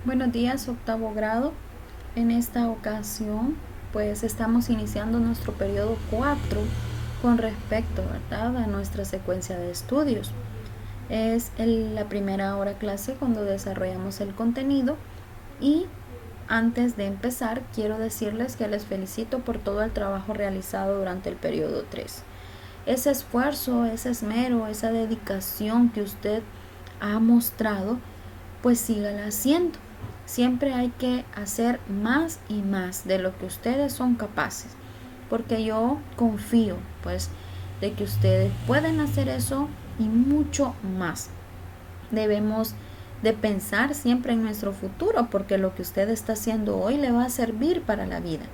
Buenos días, octavo grado. En esta ocasión, pues estamos iniciando nuestro periodo 4 con respecto, ¿verdad?, a nuestra secuencia de estudios. Es la primera hora clase cuando desarrollamos el contenido y antes de empezar quiero decirles que les felicito por todo el trabajo realizado durante el periodo 3. Ese esfuerzo, ese esmero, esa dedicación que usted ha mostrado, pues sígala haciendo. Siempre hay que hacer más y más de lo que ustedes son capaces, porque yo confío, pues, de que ustedes pueden hacer eso y mucho más. Debemos de pensar siempre en nuestro futuro, porque lo que usted está haciendo hoy le va a servir para la vida.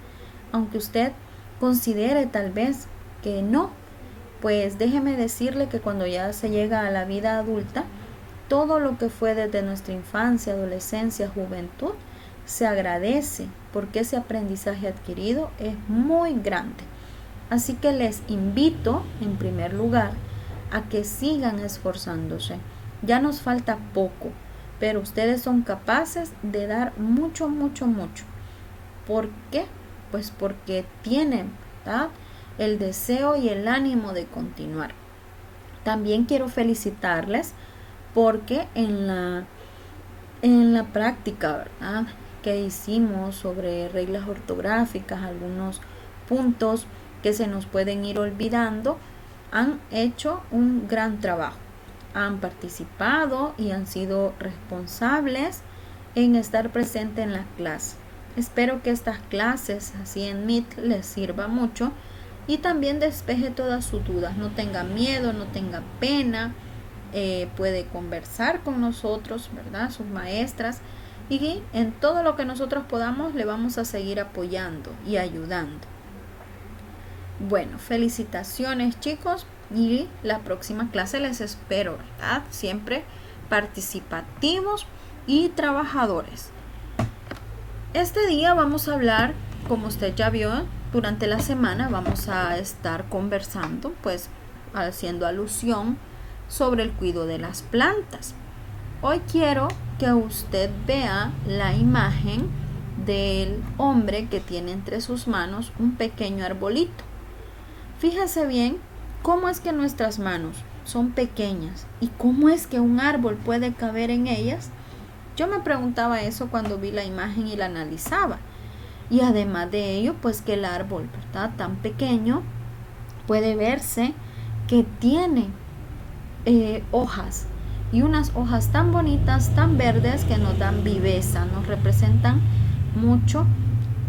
Aunque usted considere tal vez que no, pues déjeme decirle que cuando ya se llega a la vida adulta, todo lo que fue desde nuestra infancia, adolescencia, juventud, se agradece porque ese aprendizaje adquirido es muy grande. Así que les invito, en primer lugar, a que sigan esforzándose. Ya nos falta poco, pero ustedes son capaces de dar mucho, mucho, mucho. ¿Por qué? Pues porque tienen, ¿verdad?, el deseo y el ánimo de continuar. También quiero felicitarles porque en la práctica, ¿verdad?, que hicimos sobre reglas ortográficas, algunos puntos que se nos pueden ir olvidando, han hecho un gran trabajo. Han participado y han sido responsables en estar presente en la clase. Espero que estas clases así en Meet les sirva mucho y también despeje todas sus dudas. No tenga miedo, no tenga pena. Puede conversar con nosotros, ¿verdad?, sus maestras, y en todo lo que nosotros podamos le vamos a seguir apoyando y ayudando. Bueno, felicitaciones, chicos, y la próxima clase les espero, ¿verdad?, siempre participativos y trabajadores. Este día vamos a hablar, como usted ya vio, durante la semana vamos a estar conversando, pues haciendo alusión sobre el cuidado de las plantas. Hoy quiero que usted vea la imagen del hombre que tiene entre sus manos un pequeño arbolito. Fíjese bien cómo es que nuestras manos son pequeñas y cómo es que un árbol puede caber en ellas. Yo me preguntaba eso cuando vi la imagen y la analizaba. Y además de ello, pues que el árbol, ¿verdad?, tan pequeño, puede verse que tiene hojas, y unas hojas tan bonitas, tan verdes, que nos dan viveza, nos representan mucho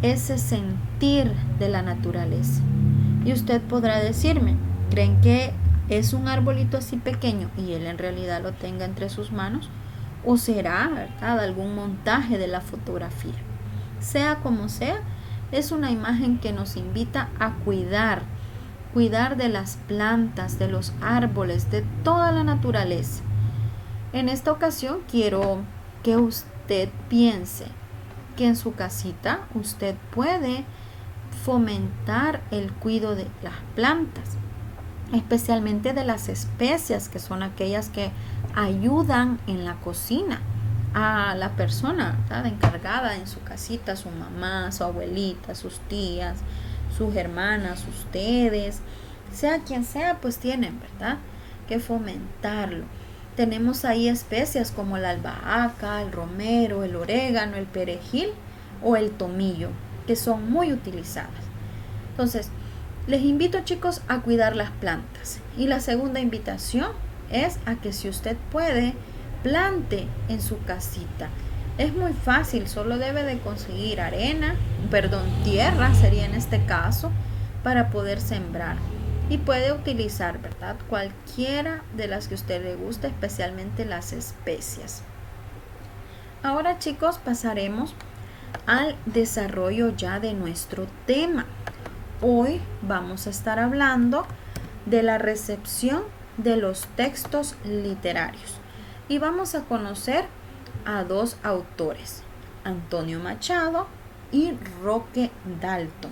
ese sentir de la naturaleza. Y usted podrá decirme, ¿creen que es un arbolito así pequeño y él en realidad lo tenga entre sus manos? ¿O será, verdad, algún montaje de la fotografía? Sea como sea, es una imagen que nos invita a cuidar de las plantas, de los árboles, de toda la naturaleza. En esta ocasión quiero que usted piense que en su casita usted puede fomentar el cuidado de las plantas, especialmente de las especias, que son aquellas que ayudan en la cocina a la persona, ¿verdad?, encargada en su casita, su mamá, su abuelita, sus tías, sus hermanas, ustedes, sea quien sea, pues tienen, ¿verdad?, que fomentarlo. Tenemos ahí especias como la albahaca, el romero, el orégano, el perejil o el tomillo, que son muy utilizadas. Entonces, les invito, chicos, a cuidar las plantas. Y la segunda invitación es a que, si usted puede, plante en su casita. Es muy fácil, solo debe de conseguir tierra sería en este caso, para poder sembrar. Y puede utilizar, ¿verdad?, cualquiera de las que a usted le guste, especialmente las especias. Ahora, chicos, pasaremos al desarrollo ya de nuestro tema. Hoy vamos a estar hablando de la recepción de los textos literarios y vamos a conocer a dos autores, Antonio Machado y Roque Dalton.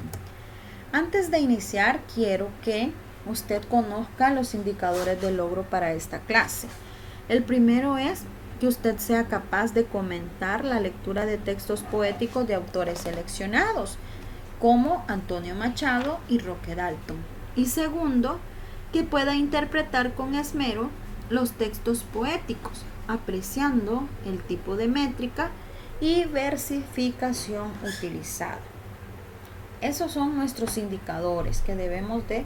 Antes de iniciar, quiero que usted conozca los indicadores de logro para esta clase. El primero es que usted sea capaz de comentar la lectura de textos poéticos de autores seleccionados, como Antonio Machado y Roque Dalton. Y segundo, que pueda interpretar con esmero los textos poéticos, apreciando el tipo de métrica y versificación utilizada. Esos son nuestros indicadores que debemos de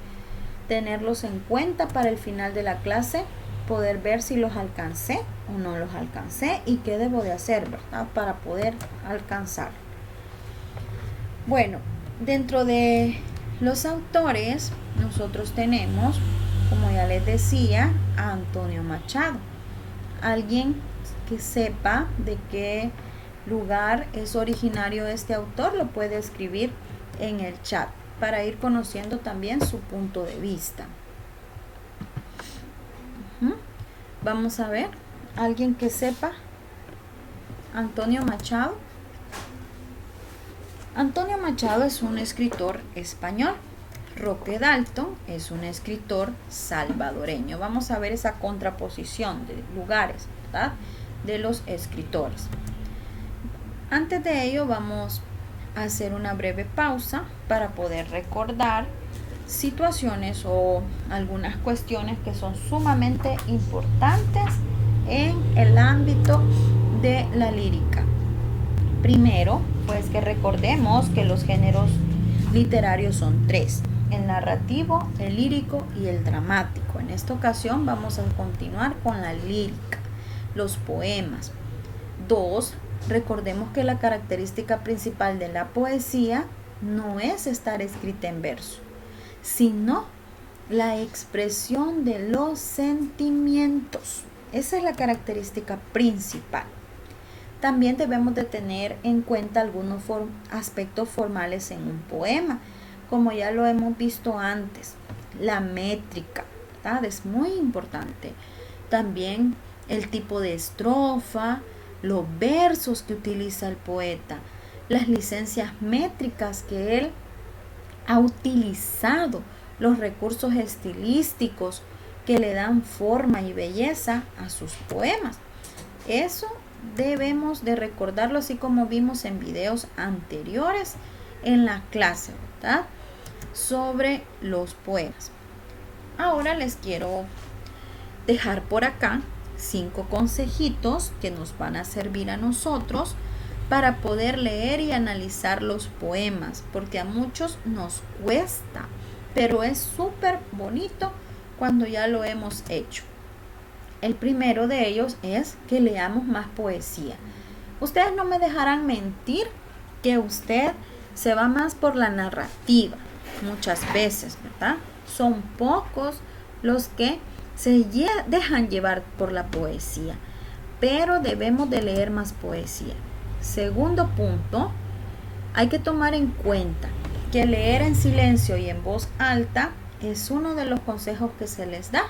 tenerlos en cuenta para el final de la clase, poder ver si los alcancé o no los alcancé y qué debo de hacer, ¿verdad?, para poder alcanzar. Bueno, dentro de los autores nosotros tenemos, como ya les decía, a Antonio Machado. Alguien que sepa de qué lugar es originario este autor lo puede escribir en el chat para ir conociendo también su punto de vista. Vamos a ver, alguien que sepa. Antonio Machado. Antonio Machado es un escritor español. Roque Dalton es un escritor salvadoreño. Vamos a ver esa contraposición de lugares, ¿verdad?, de los escritores. Antes de ello vamos a hacer una breve pausa para poder recordar situaciones o algunas cuestiones que son sumamente importantes en el ámbito de la lírica. Primero, pues que recordemos que los géneros literarios son tres: el narrativo, el lírico y el dramático. En esta ocasión vamos a continuar con la lírica, los poemas. 2. Recordemos que la característica principal de la poesía no es estar escrita en verso, sino la expresión de los sentimientos. Esa es la característica principal. También debemos de tener en cuenta algunos aspectos formales en un poema, como ya lo hemos visto antes. La métrica, ¿verdad?, es muy importante. También el tipo de estrofa, los versos que utiliza el poeta, las licencias métricas que él ha utilizado, los recursos estilísticos que le dan forma y belleza a sus poemas. Eso debemos de recordarlo, así como vimos en videos anteriores en la clase, ¿verdad?, sobre los poemas. Ahora les quiero dejar por acá 5 consejitos que nos van a servir a nosotros para poder leer y analizar los poemas, porque a muchos nos cuesta, pero es súper bonito cuando ya lo hemos hecho. El primero de ellos es que leamos más poesía. Ustedes no me dejarán mentir que usted se va más por la narrativa muchas veces, ¿verdad? Son pocos los que se dejan llevar por la poesía, pero debemos de leer más poesía. Segundo punto, hay que tomar en cuenta que leer en silencio y en voz alta es uno de los consejos que se les da,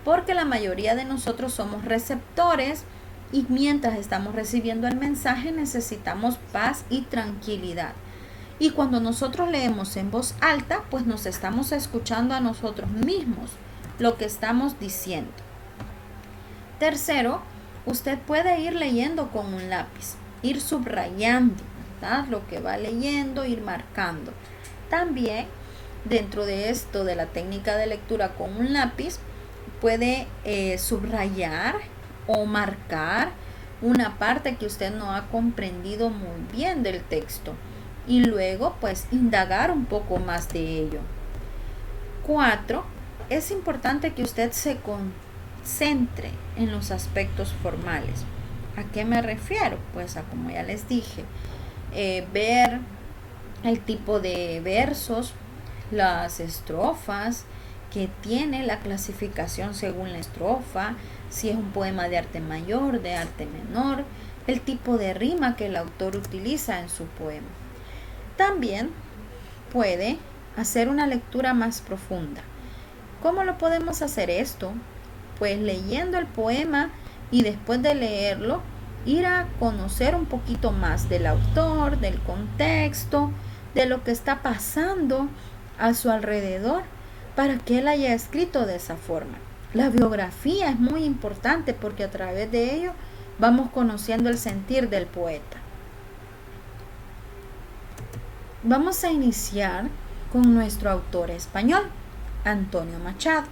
porque la mayoría de nosotros somos receptores y mientras estamos recibiendo el mensaje necesitamos paz y tranquilidad. Y cuando nosotros leemos en voz alta, pues nos estamos escuchando a nosotros mismos lo que estamos diciendo. Tercero, usted puede ir leyendo con un lápiz, ir subrayando, ¿verdad?, lo que va leyendo, ir marcando. También, dentro de esto de la técnica de lectura con un lápiz, puede subrayar o marcar una parte que usted no ha comprendido muy bien del texto y luego pues indagar un poco más de ello. 4. Es importante que usted se concentre en los aspectos formales. ¿A qué me refiero? Pues a, como ya les dije, ver el tipo de versos, las estrofas que tiene, la clasificación según la estrofa, si es un poema de arte mayor, de arte menor, el tipo de rima que el autor utiliza en su poema. También puede hacer una lectura más profunda. ¿Cómo lo podemos hacer esto? Pues leyendo el poema y después de leerlo, ir a conocer un poquito más del autor, del contexto, de lo que está pasando a su alrededor para que él haya escrito de esa forma. La biografía es muy importante porque a través de ello vamos conociendo el sentir del poeta. Vamos a iniciar con nuestro autor español, Antonio Machado.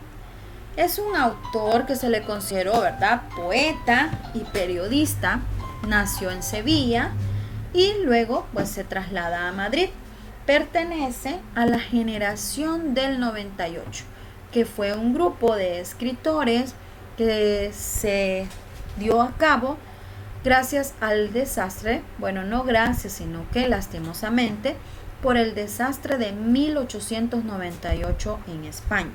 Es un autor que se le consideró, ¿verdad?, poeta y periodista. Nació en Sevilla y luego pues se traslada a Madrid. Pertenece a la generación del 98, que fue un grupo de escritores que se dio a cabo gracias al desastre, bueno, no gracias, sino que lastimosamente, por el desastre de 1898 en España.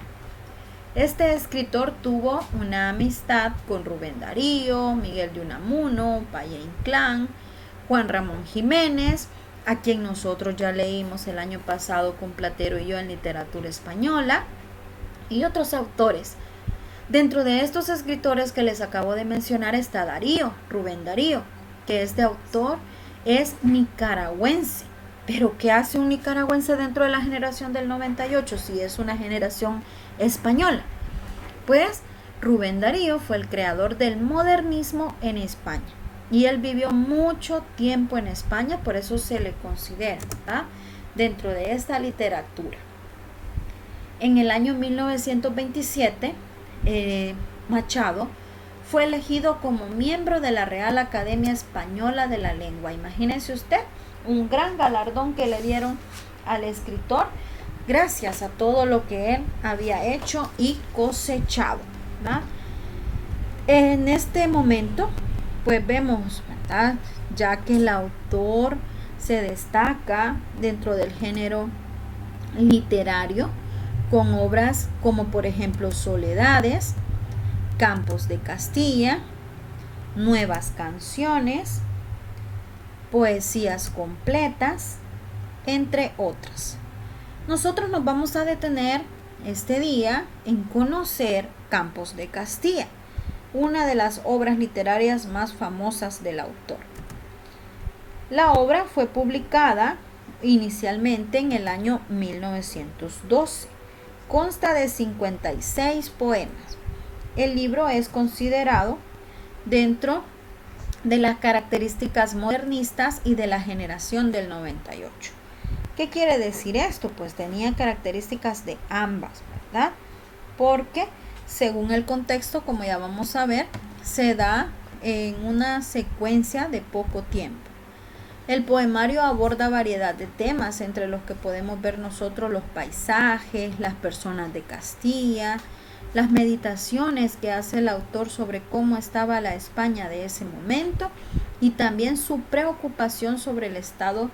Este escritor tuvo una amistad con Rubén Darío, Miguel de Unamuno, Valle Inclán, Juan Ramón Jiménez, a quien nosotros ya leímos el año pasado con Platero y yo en literatura española, y otros autores. Dentro de estos escritores que les acabo de mencionar está Darío, Rubén Darío, que este autor es nicaragüense. Pero ¿qué hace un nicaragüense dentro de la generación del 98 si es una generación española? Pues Rubén Darío fue el creador del modernismo en España y él vivió mucho tiempo en España, por eso se le considera, ¿verdad?, dentro de esta literatura. En el año 1927, Machado fue elegido como miembro de la Real Academia Española de la Lengua. Imagínense usted, un gran galardón que le dieron al escritor gracias a todo lo que él había hecho y cosechado, ¿verdad? En este momento pues vemos, ¿verdad?, ya que el autor se destaca dentro del género literario con obras como por ejemplo Soledades, Campos de Castilla, Nuevas Canciones, Poesías completas, entre otras. Nosotros nos vamos a detener este día en conocer Campos de Castilla, una de las obras literarias más famosas del autor. La obra fue publicada inicialmente en el año 1912. Consta de 56 poemas. El libro es considerado dentro de las características modernistas y de la generación del 98. ¿Qué quiere decir esto? Pues tenía características de ambas, ¿verdad? Porque según el contexto, como ya vamos a ver, se da en una secuencia de poco tiempo. El poemario aborda variedad de temas, entre los que podemos ver nosotros los paisajes, las personas de Castilla, las meditaciones que hace el autor sobre cómo estaba la España de ese momento y también su preocupación sobre el estado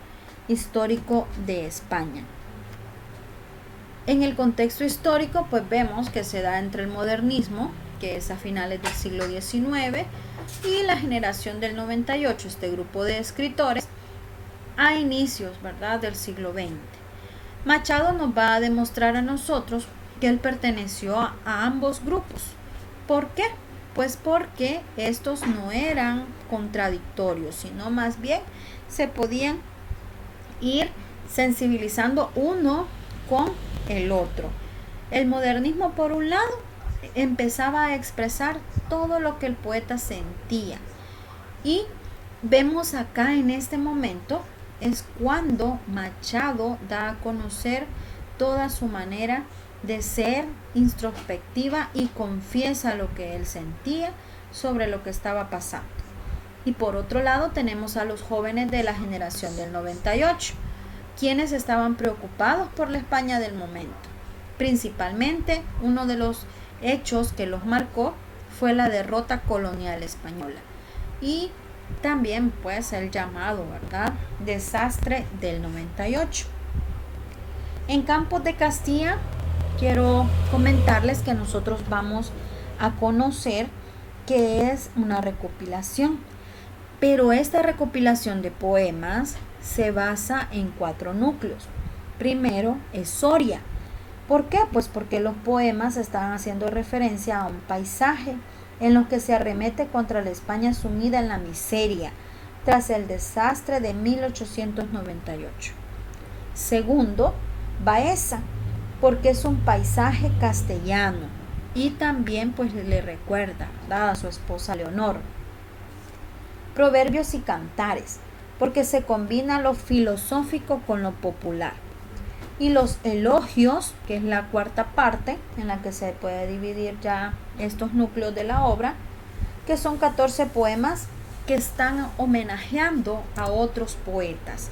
histórico de España. En el contexto histórico pues vemos que se da entre el modernismo, que es a finales del siglo XIX, y la generación del 98, este grupo de escritores, a inicios, ¿verdad?, del siglo XX. Machado nos va a demostrar a nosotros que él perteneció a ambos grupos. ¿Por qué? Pues porque estos no eran contradictorios, sino más bien se podían ir sensibilizando uno con el otro. El modernismo, por un lado, empezaba a expresar todo lo que el poeta sentía, y vemos acá en este momento es cuando Machado da a conocer toda su manera de ser introspectiva y confiesa lo que él sentía sobre lo que estaba pasando. Y por otro lado tenemos a los jóvenes de la generación del 98, quienes estaban preocupados por la España del momento. Principalmente, uno de los hechos que los marcó fue la derrota colonial española y también pues el llamado, ¿verdad?, desastre del 98. En Campos de Castilla quiero comentarles que nosotros vamos a conocer que es una recopilación, pero esta recopilación de poemas se basa en 4 núcleos. Primero es Soria. ¿Por qué? Pues porque los poemas están haciendo referencia a un paisaje en los que se arremete contra la España sumida en la miseria tras el desastre de 1898. Segundo, Baeza, porque es un paisaje castellano y también pues le recuerda, ¿verdad?, a su esposa Leonor. proverbios y cantares, porque se combina lo filosófico con lo popular. Y los elogios, que es la cuarta parte en la que se puede dividir ya estos núcleos de la obra, que son 14 poemas que están homenajeando a otros poetas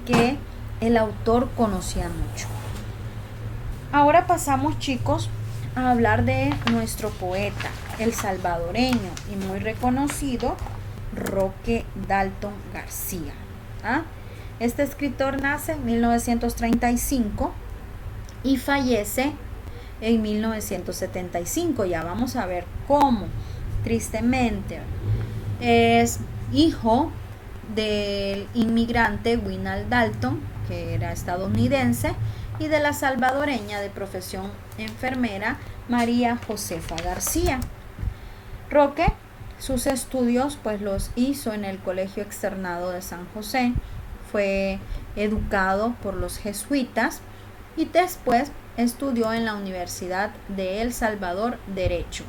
que el autor conocía mucho. Ahora pasamos, chicos, a hablar de nuestro poeta, el salvadoreño y muy reconocido Roque Dalton García. Este escritor nace en 1935 y fallece en 1975. Ya vamos a ver cómo, tristemente. Es hijo del inmigrante Winald Dalton, que era estadounidense, y de la salvadoreña de profesión enfermera María Josefa García. Roque, sus estudios pues los hizo en el Colegio Externado de San José, fue educado por los jesuitas y después estudió en la Universidad de El Salvador Derecho.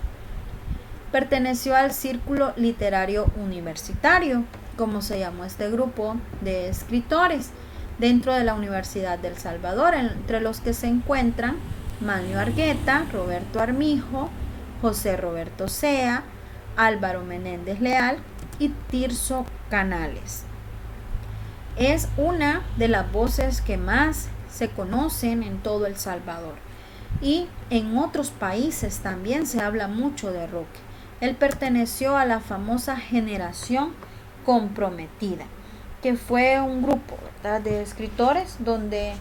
Perteneció al Círculo Literario Universitario, como se llamó este grupo de escritores, dentro de la Universidad del Salvador, entre los que se encuentran Manlio Argueta, Roberto Armijo, José Roberto Sea, Álvaro Menéndez Leal y Tirso Canales. Es una de las voces que más se conocen en todo El Salvador, y en otros países también se habla mucho de Roque. Él perteneció a la famosa Generación Comprometida, que fue un grupo, ¿verdad?, de escritores donde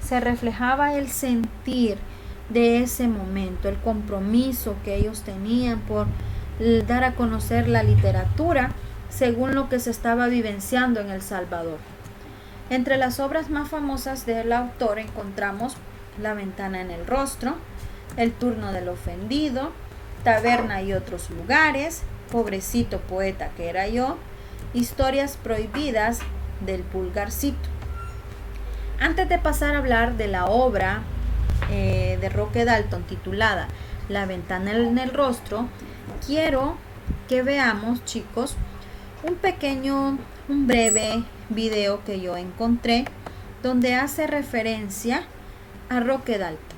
se reflejaba el sentir de ese momento, el compromiso que ellos tenían por dar a conocer la literatura según lo que se estaba vivenciando en El Salvador. Entre las obras más famosas del autor encontramos La ventana en el rostro, El turno del ofendido, Taberna y otros lugares, Pobrecito poeta que era yo, Historias prohibidas del Pulgarcito. Antes de pasar a hablar de la obra de Roque Dalton titulada La ventana en el rostro, quiero que veamos, chicos, un breve video que yo encontré donde hace referencia a Roque Dalton.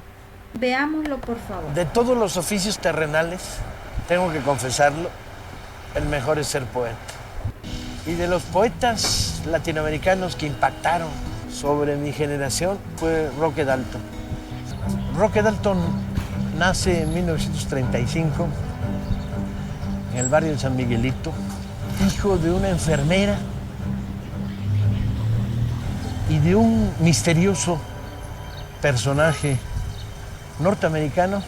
Veámoslo, por favor. De todos los oficios terrenales, tengo que confesarlo, el mejor es ser poeta. Y de los poetas latinoamericanos que impactaron sobre mi generación fue Roque Dalton. Roque Dalton nace en 1935 en el barrio de San Miguelito, hijo de una enfermera y de un misterioso personaje norteamericano,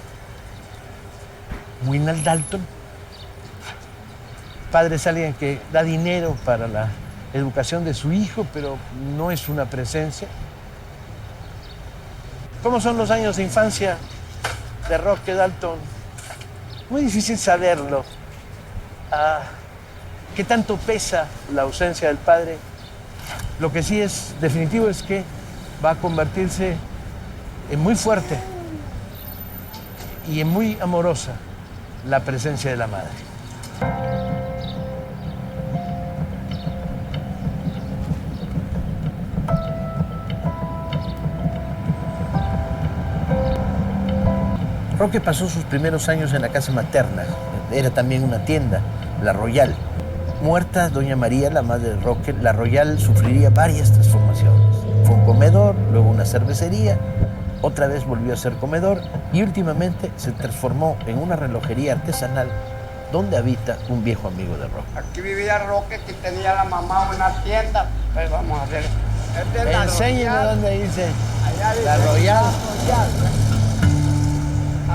Winald Dalton. Padre es alguien que da dinero para la educación de su hijo, pero no es una presencia. ¿Cómo son los años de infancia de Roque Dalton? Muy difícil saberlo. ¿Qué tanto pesa la ausencia del padre? Lo que sí es definitivo es que va a convertirse en muy fuerte y en muy amorosa la presencia de la madre. Roque pasó sus primeros años en la casa materna. Era también una tienda, La Royal. Muerta doña María, la madre de Roque, La Royal sufriría varias transformaciones. Fue un comedor, luego una cervecería, otra vez volvió a ser comedor y últimamente se transformó en una relojería artesanal donde habita un viejo amigo de Roque. Aquí vivía Roque, que tenía la mamá una tienda. Pues vamos a ver. Enséñeme dónde dice Allá dice La Royal.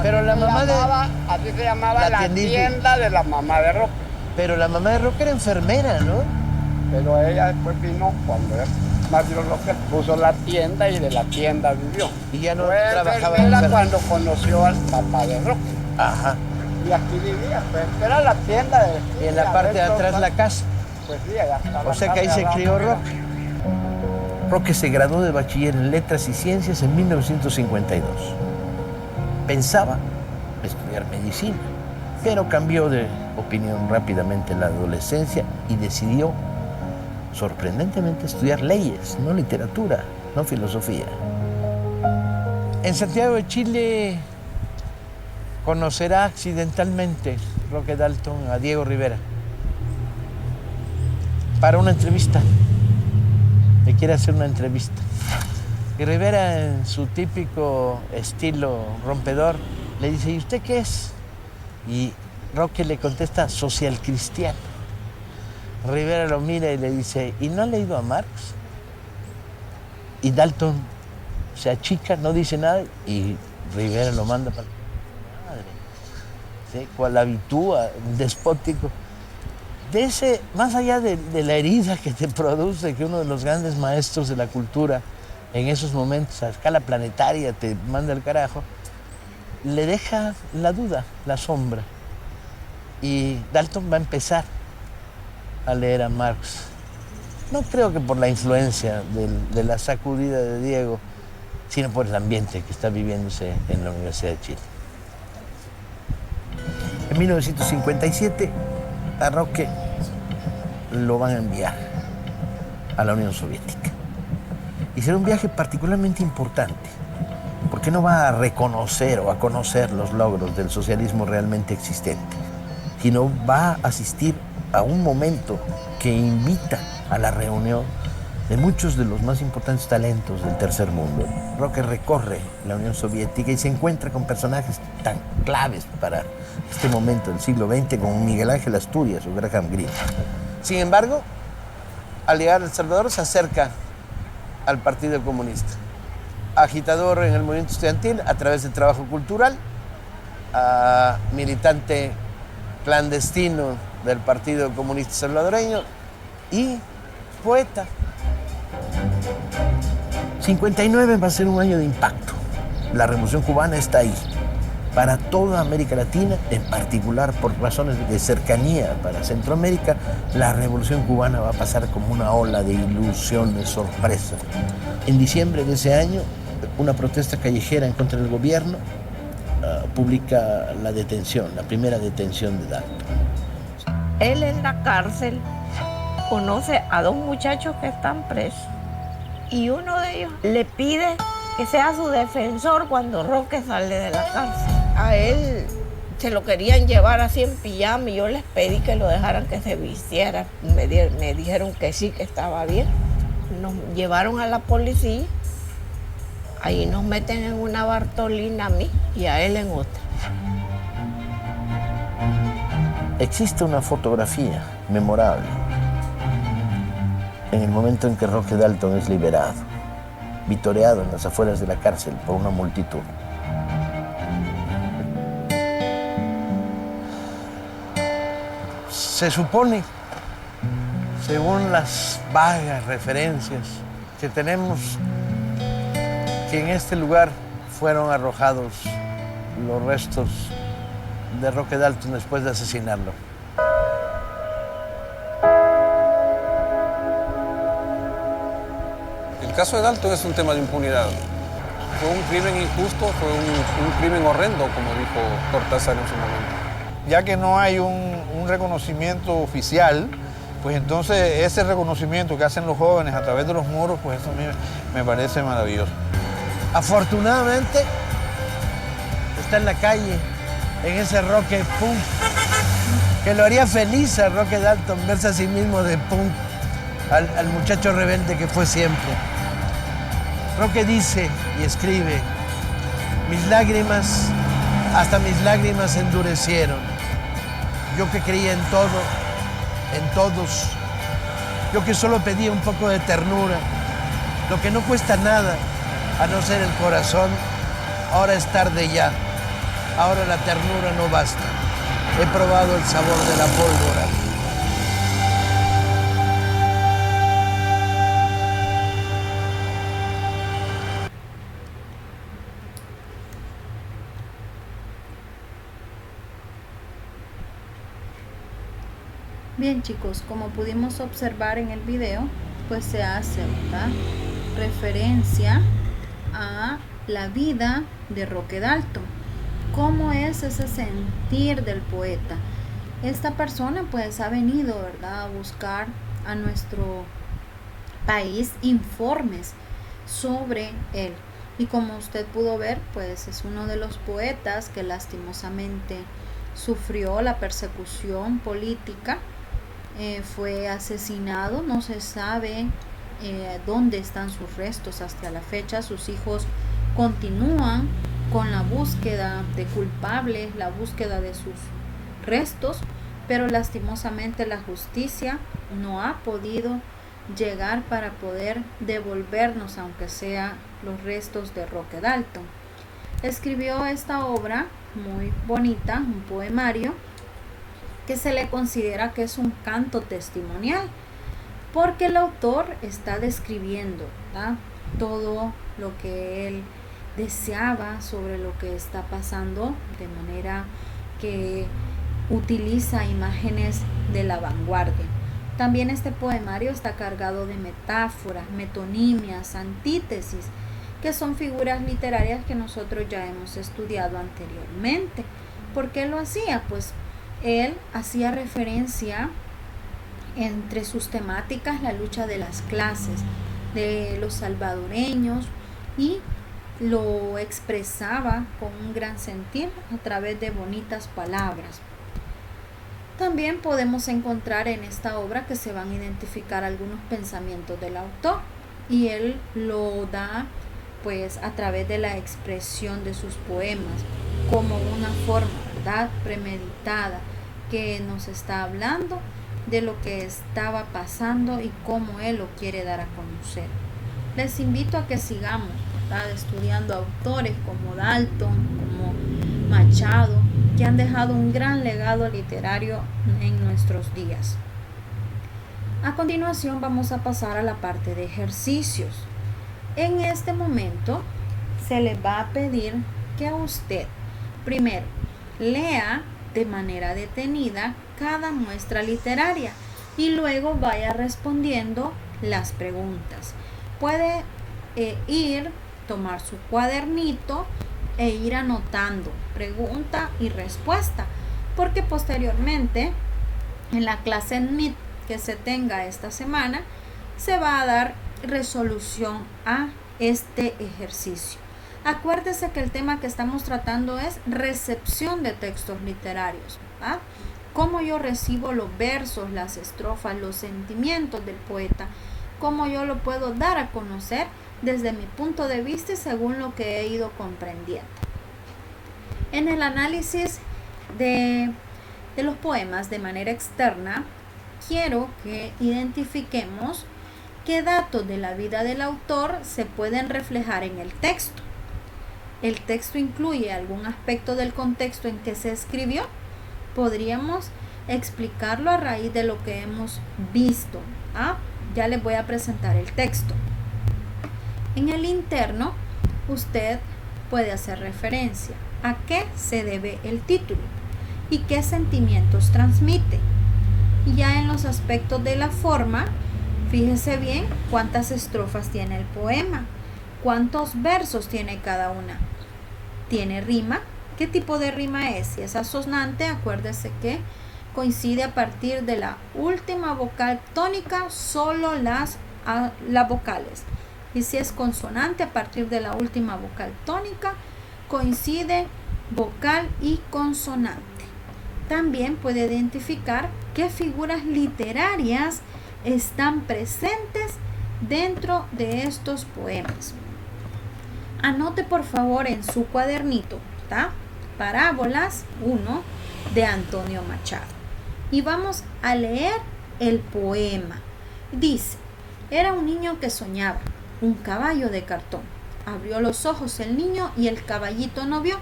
Pero Así la se mamá llamaba, así se llamaba la tienda de la mamá de Roque. Pero la mamá de Roque era enfermera, ¿no? Pero ella después vino cuando Mario Roque puso la tienda y de la tienda vivió. Y ya no Fue trabajaba enfermera cuando conoció al papá de Roque. Ajá. Y aquí vivía, pues era la tienda de... Y en la parte de atrás la casa. Pues sí, allá estaba. O sea que ahí se crió Roque. Roque se graduó de bachiller en Letras y Ciencias en 1952. Pensaba estudiar medicina, pero cambió de opinión rápidamente en la adolescencia y decidió, sorprendentemente, estudiar leyes, no literatura, no filosofía. En Santiago de Chile conocerá accidentalmente Roque Dalton a Diego Rivera para una entrevista. Le quiere hacer una entrevista. Y Rivera, en su típico estilo rompedor, le dice: ¿y usted qué es? Y Roque le contesta: social cristiano. Rivera lo mira y le dice: ¿y no ha leído a Marx? Y Dalton se achica, no dice nada, y Rivera lo manda para la madre. ¿Sí? Cual habitúa, despótico. De ese, más allá de la herida que te produce que uno de los grandes maestros de la cultura en esos momentos a escala planetaria te manda al carajo, le deja la duda, la sombra. Y Dalton va a empezar a leer a Marx. No creo que por la influencia de la sacudida de Diego, sino por el ambiente que está viviéndose en la Universidad de Chile. En 1957, a Roque lo van a enviar a la Unión Soviética. Y será un viaje particularmente importante, porque no va a reconocer o a conocer los logros del socialismo realmente existente, sino va a asistir a un momento que invita a la reunión de muchos de los más importantes talentos del tercer mundo. Roque recorre la Unión Soviética y se encuentra con personajes tan claves para este momento del siglo XX como Miguel Ángel Asturias o Graham Greene. Sin embargo, al llegar a El Salvador se acerca al Partido Comunista. Agitador en el movimiento estudiantil a través del trabajo cultural, militante clandestino del Partido Comunista Salvadoreño y poeta. 59 va a ser un año de impacto. La Revolución Cubana está ahí. Para toda América Latina, en particular por razones de cercanía para Centroamérica, la Revolución Cubana va a pasar como una ola de ilusiones, sorpresas. En diciembre de ese año, una protesta callejera en contra del gobierno publica la detención, la primera detención de Dalton. Él en la cárcel conoce a dos muchachos que están presos y uno de ellos le pide que sea su defensor cuando Roque sale de la cárcel. A él se lo querían llevar así en pijama y yo les pedí que lo dejaran que se vistiera. Me dijeron que sí, que estaba bien. Nos llevaron a la policía, ahí nos meten en una Bartolina a mí y a él en otra. Existe una fotografía memorable en el momento en que Roque Dalton es liberado, vitoreado en las afueras de la cárcel por una multitud. Se supone, según las vagas referencias que tenemos, que en este lugar fueron arrojados los restos de Roque Dalton después de asesinarlo. El caso de Dalton es un tema de impunidad. Fue un crimen injusto, fue un crimen horrendo, como dijo Cortázar en su momento. Ya que no hay un reconocimiento oficial, pues entonces ese reconocimiento que hacen los jóvenes a través de los muros, pues eso a mí me parece maravilloso. Afortunadamente, está en la calle, en ese Roque punk, que lo haría feliz a Roque Dalton verse a sí mismo de punk, al muchacho rebelde que fue siempre. Roque dice y escribe: mis lágrimas, hasta mis lágrimas se endurecieron. Yo que creía en todo, en todos, yo que solo pedía un poco de ternura, lo que no cuesta nada, a no ser el corazón, ahora es tarde ya. Ahora la ternura no basta. He probado el sabor de la pólvora. Bien, chicos, como pudimos observar en el video, pues se hace, ¿verdad?, referencia a la vida de Roque Dalton. ¿Cómo es ese sentir del poeta? Esta persona pues ha venido, ¿verdad?, a buscar a nuestro país informes sobre él. Y como usted pudo ver, pues es uno de los poetas que lastimosamente sufrió la persecución política, fue asesinado, no se sabe dónde están sus restos hasta la fecha. Sus hijos continúan con la búsqueda de culpables, la búsqueda de sus restos, pero lastimosamente la justicia no ha podido llegar para poder devolvernos, aunque sea los restos de Roque Dalton. Escribió esta obra muy bonita, un poemario que se le considera que es un canto testimonial, porque el autor está describiendo, ¿verdad?, todo lo que él deseaba sobre lo que está pasando, de manera que utiliza imágenes de la vanguardia. También este poemario está cargado de metáforas, metonimias, antítesis, que son figuras literarias que nosotros ya hemos estudiado anteriormente. ¿Por qué lo hacía? Pues él hacía referencia entre sus temáticas la lucha de las clases, de los salvadoreños, y lo expresaba con un gran sentir a través de bonitas palabras. También podemos encontrar en esta obra que se van a identificar algunos pensamientos del autor, y él lo da pues a través de la expresión de sus poemas como una forma, ¿verdad?, premeditada, que nos está hablando de lo que estaba pasando y cómo él lo quiere dar a conocer. Les invito a que sigamos, ¿verdad?, estudiando autores como Dalton, como Machado, que han dejado un gran legado literario en nuestros días. A continuación vamos a pasar a la parte de ejercicios. En este momento se le va a pedir que usted primero lea de manera detenida cada muestra literaria y luego vaya respondiendo las preguntas. Puede tomar su cuadernito e ir anotando pregunta y respuesta, porque posteriormente en la clase MIT que se tenga esta semana se va a dar resolución a este ejercicio. Acuérdese que el tema que estamos tratando es recepción de textos literarios, ¿verdad? Cómo yo recibo los versos, las estrofas, los sentimientos del poeta, cómo yo lo puedo dar a conocer desde mi punto de vista y según lo que he ido comprendiendo. En el análisis de los poemas de manera externa, quiero que identifiquemos qué datos de la vida del autor se pueden reflejar en el texto. ¿El texto incluye algún aspecto del contexto en que se escribió? Podríamos explicarlo a raíz de lo que hemos visto. Ya les voy a presentar el texto. En el interno, usted puede hacer referencia a qué se debe el título y qué sentimientos transmite. Y ya en los aspectos de la forma, fíjese bien cuántas estrofas tiene el poema, cuántos versos tiene cada una. ¿Tiene rima? ¿Qué tipo de rima es? Si es asonante, acuérdese que coincide a partir de la última vocal tónica, solo las vocales. Y si es consonante, a partir de la última vocal tónica, coincide vocal y consonante. También puede identificar qué figuras literarias están presentes dentro de estos poemas. Anote por favor en su cuadernito, ¿tá?, Parábolas 1 de Antonio Machado. Y vamos a leer el poema. Dice: era un niño que soñaba, un caballo de cartón. Abrió los ojos el niño y el caballito no vio.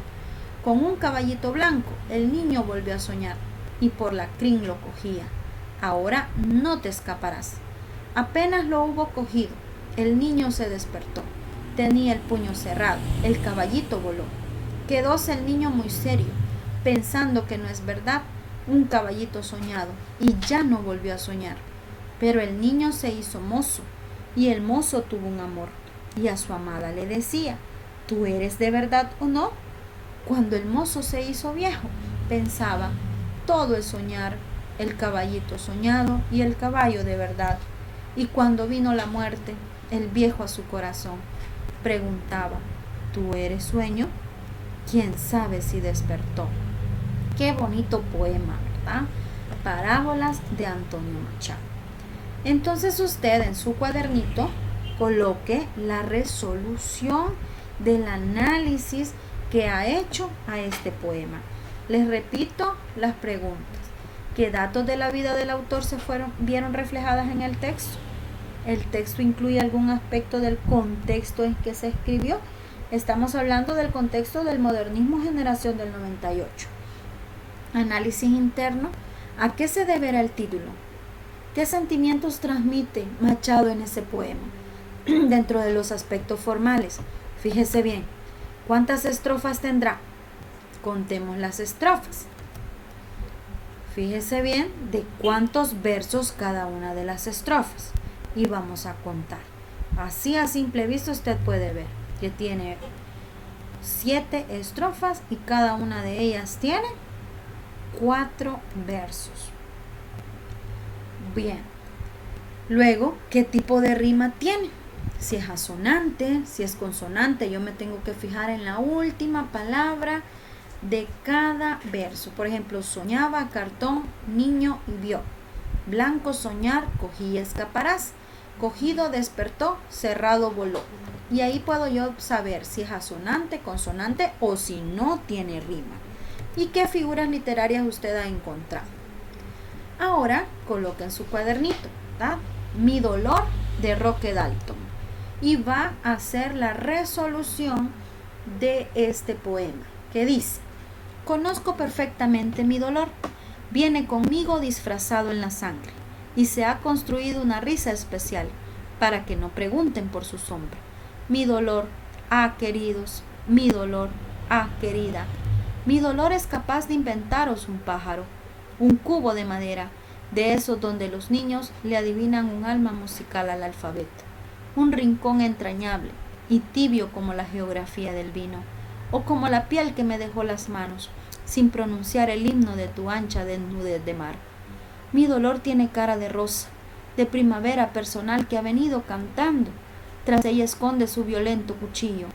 Con un caballito blanco el niño volvió a soñar y por la crin lo cogía. Ahora no te escaparás. Apenas lo hubo cogido, el niño se despertó. Tenía el puño cerrado, el caballito voló. Quedóse el niño muy serio, pensando que no es verdad, un caballito soñado, y ya no volvió a soñar. Pero el niño se hizo mozo, y el mozo tuvo un amor, y a su amada le decía: ¿tú eres de verdad o no? Cuando el mozo se hizo viejo, pensaba: todo es soñar, el caballito soñado y el caballo de verdad. Y cuando vino la muerte, el viejo a su corazón preguntaba, ¿tú eres sueño? ¿Quién sabe si despertó? Qué bonito poema, ¿verdad? Parábolas de Antonio Machado. Entonces usted en su cuadernito coloque la resolución del análisis que ha hecho a este poema. Les repito las preguntas. ¿Qué datos de la vida del autor vieron reflejadas en el texto? ¿El texto incluye algún aspecto del contexto en que se escribió? Estamos hablando del contexto del modernismo generación del 98. Análisis interno. ¿A qué se deberá el título? ¿Qué sentimientos transmite Machado en ese poema? Dentro de los aspectos formales, fíjese bien, ¿cuántas estrofas tendrá? Contemos las estrofas. Fíjese bien de cuántos versos cada una de las estrofas y vamos a contar. Así a simple vista usted puede ver que tiene 7 estrofas y cada una de ellas tiene 4 versos. Bien. Luego, ¿qué tipo de rima tiene? Si es asonante, si es consonante, yo me tengo que fijar en la última palabra de cada verso. Por ejemplo, soñaba, cartón, niño y vio. Blanco soñar, cogí escaparás. Cogido despertó, cerrado voló. Y ahí puedo yo saber si es asonante, consonante o si no tiene rima. ¿Y qué figuras literarias usted ha encontrado? Ahora coloca en su cuadernito, ¿verdad? Mi dolor de Roque Dalton. Y va a hacer la resolución de este poema, que dice: conozco perfectamente mi dolor, viene conmigo disfrazado en la sangre, y se ha construido una risa especial, para que no pregunten por su sombra. Mi dolor, queridos, mi dolor, querida, mi dolor es capaz de inventaros un pájaro, un cubo de madera, de esos donde los niños le adivinan un alma musical al alfabeto, un rincón entrañable y tibio como la geografía del vino, o como la piel que me dejó las manos, sin pronunciar el himno de tu ancha desnudez de mar. Mi dolor tiene cara de rosa, de primavera personal que ha venido cantando, tras ella esconde su violento cuchillo,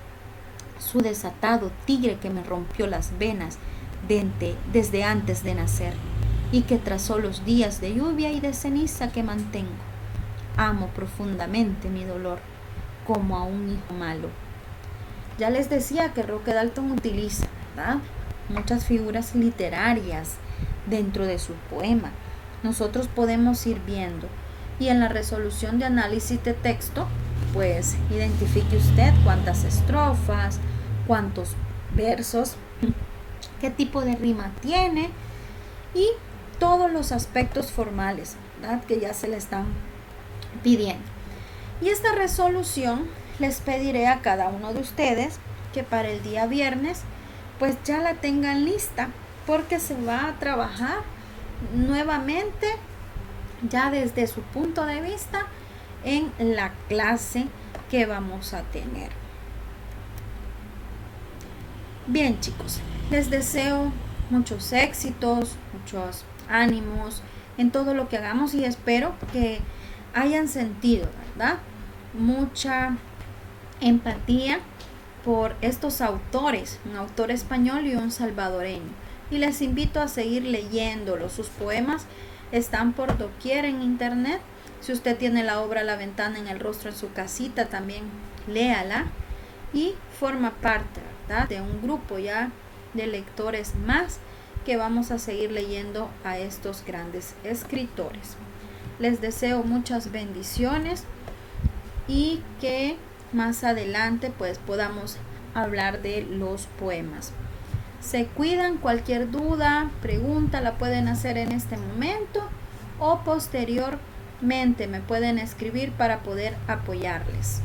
su desatado tigre que me rompió las venas desde antes de nacer, y que trazó los días de lluvia y de ceniza que mantengo. Amo profundamente mi dolor, como a un hijo malo. Ya les decía que Roque Dalton utiliza, ¿verdad?, muchas figuras literarias dentro de su poema. Nosotros podemos ir viendo, y en la resolución de análisis de texto, pues identifique usted cuántas estrofas, cuántos versos, qué tipo de rima tiene y todos los aspectos formales, ¿verdad?, que ya se le están pidiendo. Y esta resolución les pediré a cada uno de ustedes que para el día viernes pues ya la tengan lista, porque se va a trabajar nuevamente ya desde su punto de vista en la clase que vamos a tener. Bien, chicos, les deseo muchos éxitos, muchos ánimos en todo lo que hagamos, y espero que hayan sentido, ¿verdad?, mucha empatía por estos autores, un autor español y un salvadoreño. Y les invito a seguir leyéndolo. Sus poemas están por doquier en internet. Si usted tiene la obra La ventana en el rostro en su casita, también léala y forma parte, ¿verdad?, de un grupo ya de lectores más que vamos a seguir leyendo a estos grandes escritores. Les deseo muchas bendiciones y que más adelante pues podamos hablar de los poemas. Se cuidan. Cualquier duda, pregunta la pueden hacer en este momento o posteriormente me pueden escribir para poder apoyarles.